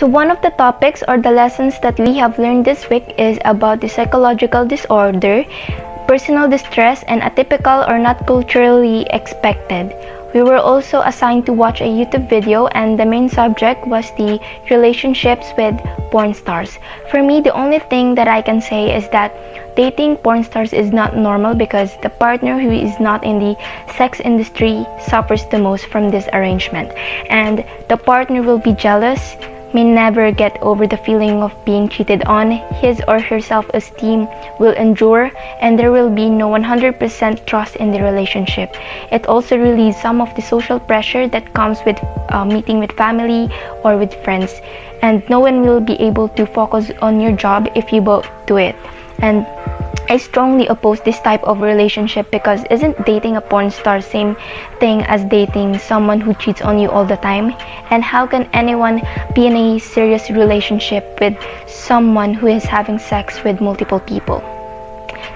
So one of the topics or the lessons that we have learned this week is about the psychological disorder, personal distress, and atypical or not culturally expected. We were also assigned to watch a YouTube video, and the main subject was the relationships with porn stars. For me, the only thing that I can say is that dating porn stars is not normal because the partner who is not in the sex industry suffers the most from this arrangement, and the partner will be jealous, may never get over the feeling of being cheated on, his or her self-esteem will endure, and there will be no 100% trust in the relationship. It also relieves some of the social pressure that comes with meeting with family or with friends, and no one will be able to focus on your job if you both do it. And I strongly oppose this type of relationship because isn't dating a porn star same thing as dating someone who cheats on you all the time? And how can anyone be in a serious relationship with someone who is having sex with multiple people?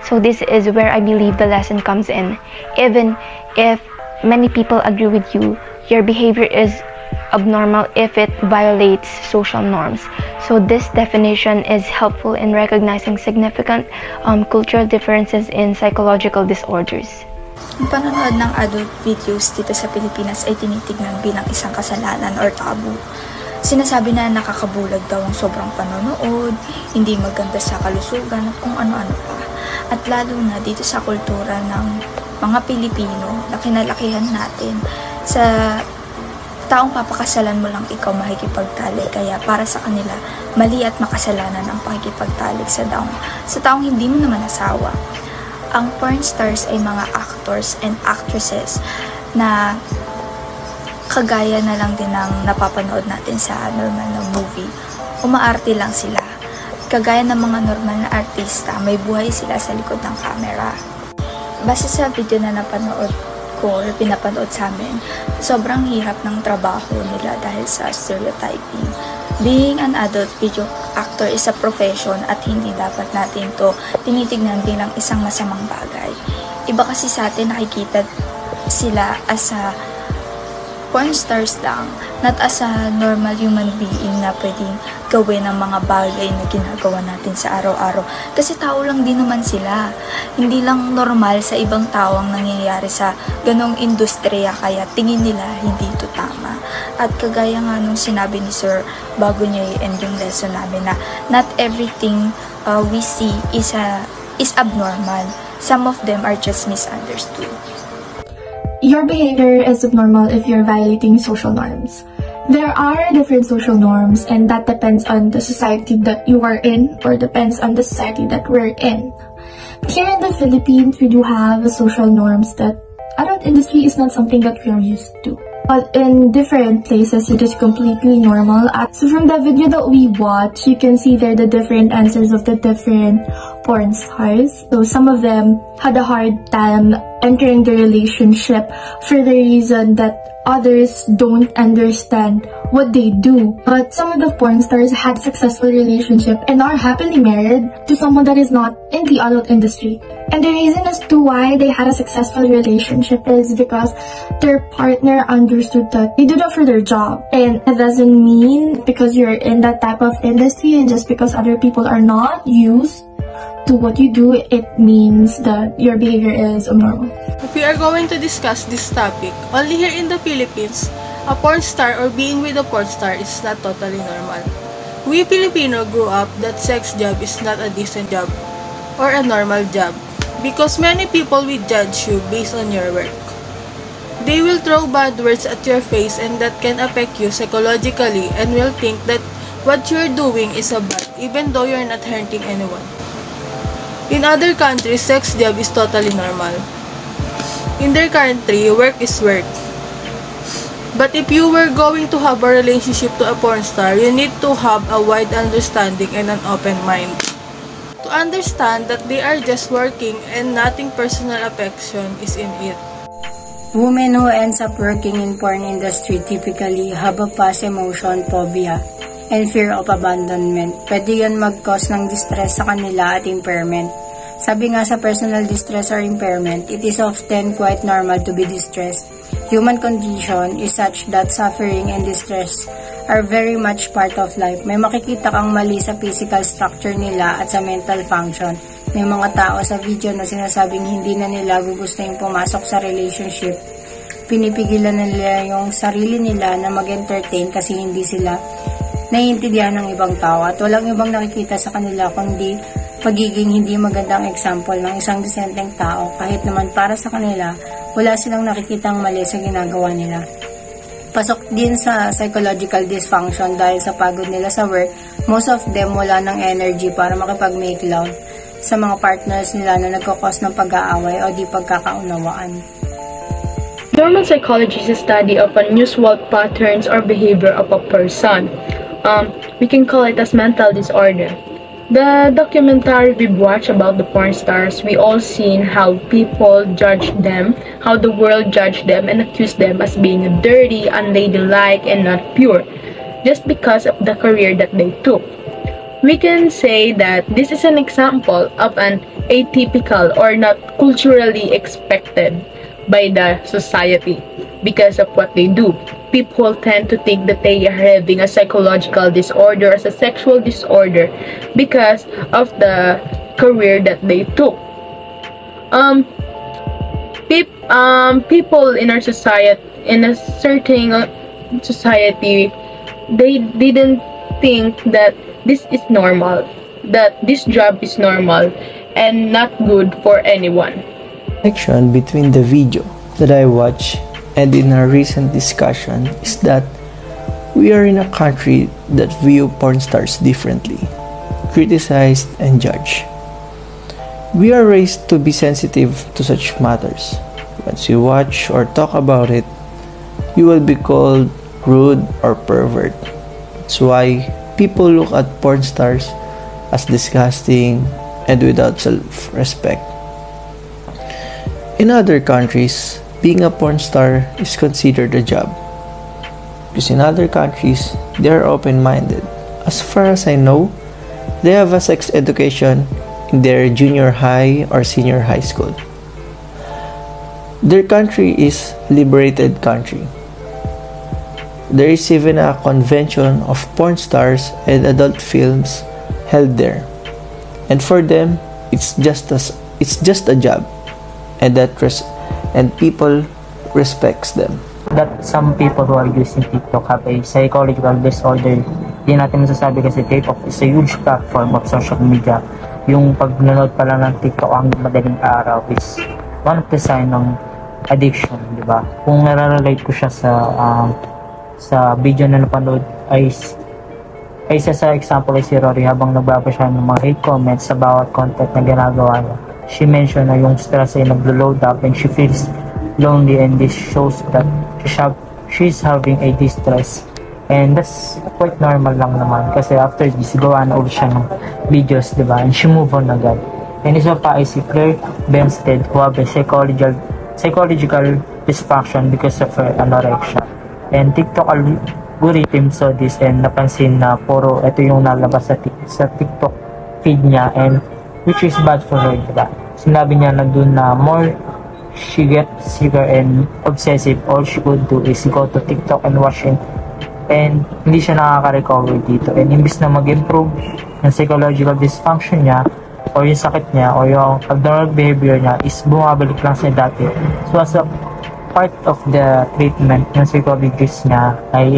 So this is where I believe the lesson comes in. Even if many people agree with you, your behavior is abnormal if it violates social norms. So this definition is helpful in recognizing significant cultural differences in psychological disorders. Ang panonood ng adult videos dito sa Pilipinas ay tinitignan bilang isang kasalanan or tabu. Sinasabi na nakakabulag daw ang sobrang panonood, hindi maganda sa kalusugan at kung ano-ano pa. At lalo na dito sa kultura ng mga Pilipino na kinalakihan natin sa taong papakasalan mo lang ikaw makikipagtalik, kaya para sa kanila mali at makasalanan ang pakikipagtalik sa taong hindi mo naman asawa. Ang porn stars ay mga actors and actresses na kagaya na lang din ng napapanood natin sa normal na movie. Umaarte lang sila. Kagaya ng mga normal na artista, may buhay sila sa likod ng camera. Base sa video na napanood ko or pinapanood sa amin, sobrang hirap ng trabaho nila dahil sa stereotyping. Being an adult video actor is a profession at hindi dapat natin to tinitignan bilang isang masamang bagay. Iba kasi sa atin nakikita sila as a porn stars lang, not as a normal human being na pwedeng gawin ang mga bagay na ginagawa natin sa araw-araw. Kasi tao lang din naman sila. Hindi lang normal sa ibang tao ang nangyayari sa ganong industriya, kaya tingin nila hindi ito tama. At kagaya nga nung sinabi ni Sir bago niya i-end yung lesson namin na not everything we see is abnormal. Some of them are just misunderstood. Your behavior is abnormal if you're violating social norms. There are different social norms, and that depends on the society that you are in or depends on the society that we're in. Here in the Philippines, we do have social norms that adult industry is not something that we're used to. But in different places, it is completely normal. So from the video that we watch, you can see there the different answers of the different porn stars. So some of them had a hard time entering the relationship for the reason that others don't understand what they do. But some of the porn stars had successful relationship and are happily married to someone that is not in the adult industry. And the reason as to why they had a successful relationship is because their partner understood that they do that for their job. And it doesn't mean because you're in that type of industry and just because other people are not used to what you do, it means that your behavior is abnormal. If we are going to discuss this topic, only here in the Philippines, a porn star or being with a porn star is not totally normal. We Filipino grew up that sex job is not a decent job or a normal job because many people will judge you based on your work. They will throw bad words at your face and that can affect you psychologically and will think that what you're doing is a bad even though you're not hurting anyone. In other countries, sex job is totally normal. In their country, work is work. But if you were going to have a relationship to a porn star, you need to have a wide understanding and an open mind. To understand that they are just working and nothing personal affection is in it. Women who ends up working in porn industry typically have a past emotion phobia and fear of abandonment. Pwede yun mag-cause ng distress sa kanila at impairment. Sabi nga sa personal distress or impairment, it is often quite normal to be distressed. Human condition is such that suffering and distress are very much part of life. May makikita kang mali sa physical structure nila at sa mental function. May mga tao sa video na sinasabing hindi na nila gugustuhin pumasok sa relationship. Pinipigilan na nila yung sarili nila na mag-entertain kasi hindi sila naiintindihan ng ibang tao at walang ibang nakikita sa kanila kundi pagiging hindi magandang example ng isang disenteng tao kahit naman para sa kanila wala silang nakikitang mali sa ginagawa nila. Pasok din sa psychological dysfunction dahil sa pagod nila sa work, most of them wala ng energy para makipag-make love sa mga partners nila na nagkakos ng pag-aaway o di pagkakaunawaan. Normal psychology is a study of unusual patterns or behavior of a person. We can call it as mental disorder. The documentary we watched about the porn stars, we all seen how people judge them, how the world judge them and accuse them as being dirty, unladylike, and not pure, just because of the career that they took. We can say that this is an example of an atypical or not culturally expected by the society because of what they do. People tend to think that they are having a psychological disorder as a sexual disorder because of the career that they took. People in our society, in a certain society, they didn't think that this is normal, that this job is normal and not good for anyone. Connection between the video that I watched and in our recent discussion is that we are in a country that view porn stars differently, criticized and judged. We are raised to be sensitive to such matters. Once you watch or talk about it, you will be called rude or pervert. That's why people look at porn stars as disgusting and without self-respect. In other countries, being a porn star is considered a job. Because in other countries, they are open-minded. As far as I know, they have a sex education in their junior high or senior high school. Their country is liberated country. There is even a convention of porn stars and adult films held there. And for them, it's just a job. And people respects them. That some people who are using TikTok have a psychological disorder. Hindi natin masasabi kasi TikTok is a huge platform of social media. Yung pag nanonood pa lang ng TikTok ang madaling araw is one of the sign ng addiction, di ba? Kung nare-relate ko siya sa video na napanood ay isa sa example ay si Rory habang nagbaba siya ng mga hate comments sa bawat content na ginagawa niya. She mentioned na yung stress ay naglo-load up and she feels lonely and this shows that she's having a distress. And that's quite normal lang naman kasi after this, gawa na ulit siya ng videos, diba? And she move on agad. And isa pa ay si Claire Benstead who have a psychological dysfunction because of her anorexia. And TikTok algorithm saw this and napansin na puro ito yung nalabas sa TikTok feed niya and which is bad for her, diba? Sinabi niya na dun na more she gets sicker and obsessive, all she could do is go to TikTok and watch it. And hindi siya nakaka-recover dito. And imbis na mag-improve yung psychological dysfunction niya or yung sakit niya or yung abnormal behavior niya is bumabalik lang sa dati. So as a part of the treatment ng psychologist niya ay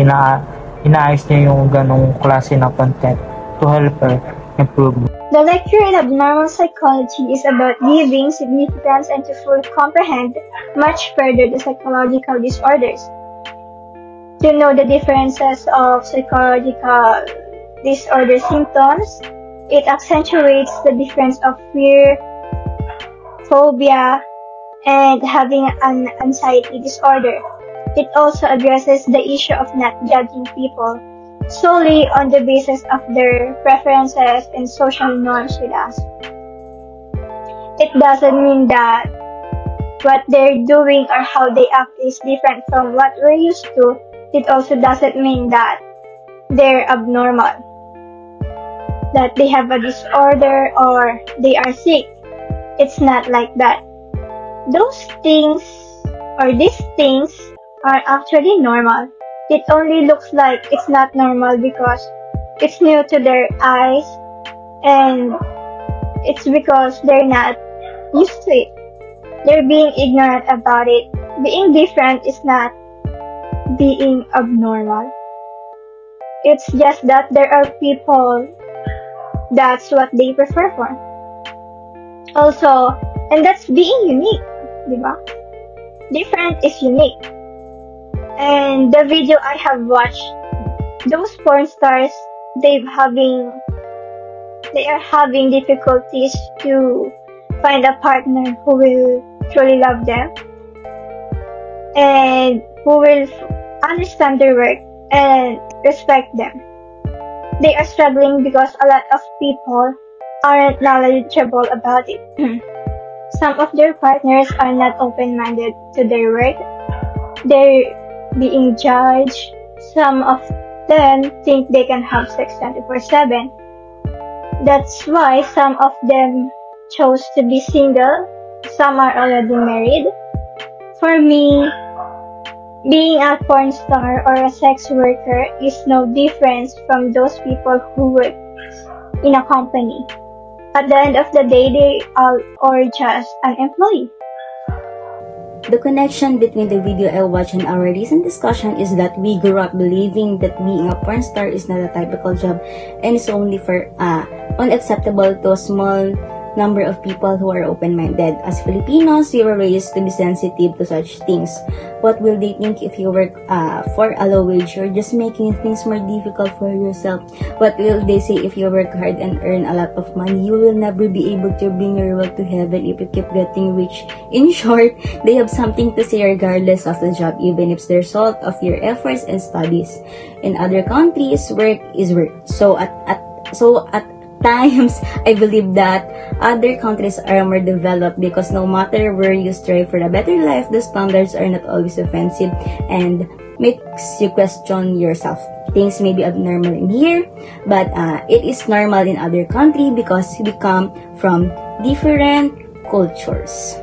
inaayos niya yung ganong klase ng content to help her improve. The lecture in abnormal psychology is about giving significance and to fully comprehend much further the psychological disorders. To know the differences of psychological disorder symptoms, it accentuates the difference of fear, phobia, and having an anxiety disorder. It also addresses the issue of not judging people solely on the basis of their preferences and social norms with us. It doesn't mean that what they're doing or how they act is different from what we're used to. It also doesn't mean that they're abnormal, that they have a disorder or they are sick. It's not like that. Those things or these things are actually normal. It only looks like it's not normal because it's new to their eyes, and it's because they're not used to it. They're being ignorant about it. Being different is not being abnormal. It's just that there are people that's what they prefer for. Also, and that's being unique, diba? Different is unique. And the video I have watched, those porn stars, they are having difficulties to find a partner who will truly love them and who will understand their work and respect them. They are struggling because a lot of people aren't knowledgeable about it. Some of their partners are not open-minded to their work. They're being judged. Some of them think they can have sex 24/7. That's why some of them chose to be single. Some are already married. For me, being a porn star or a sex worker is no difference from those people who work in a company. At the end of the day, they are just an employee. The connection between the video I watched and our recent discussion is that we grew up believing that being a porn star is not a typical job and is only for unacceptable to a small number of people who are open-minded. As Filipinos, we were raised to be sensitive to such things. What will they think if you work for a low wage? You're just making things more difficult for yourself. What will they say if you work hard and earn a lot of money? You will never be able to bring your work to heaven if you keep getting rich. In short, they have something to say regardless of the job, even if it's the result of your efforts and studies. In other countries, work is work. So at times, I believe that other countries are more developed because no matter where you strive for a better life, the standards are not always offensive and makes you question yourself. Things may be abnormal in here, but it is normal in other countries because we come from different cultures.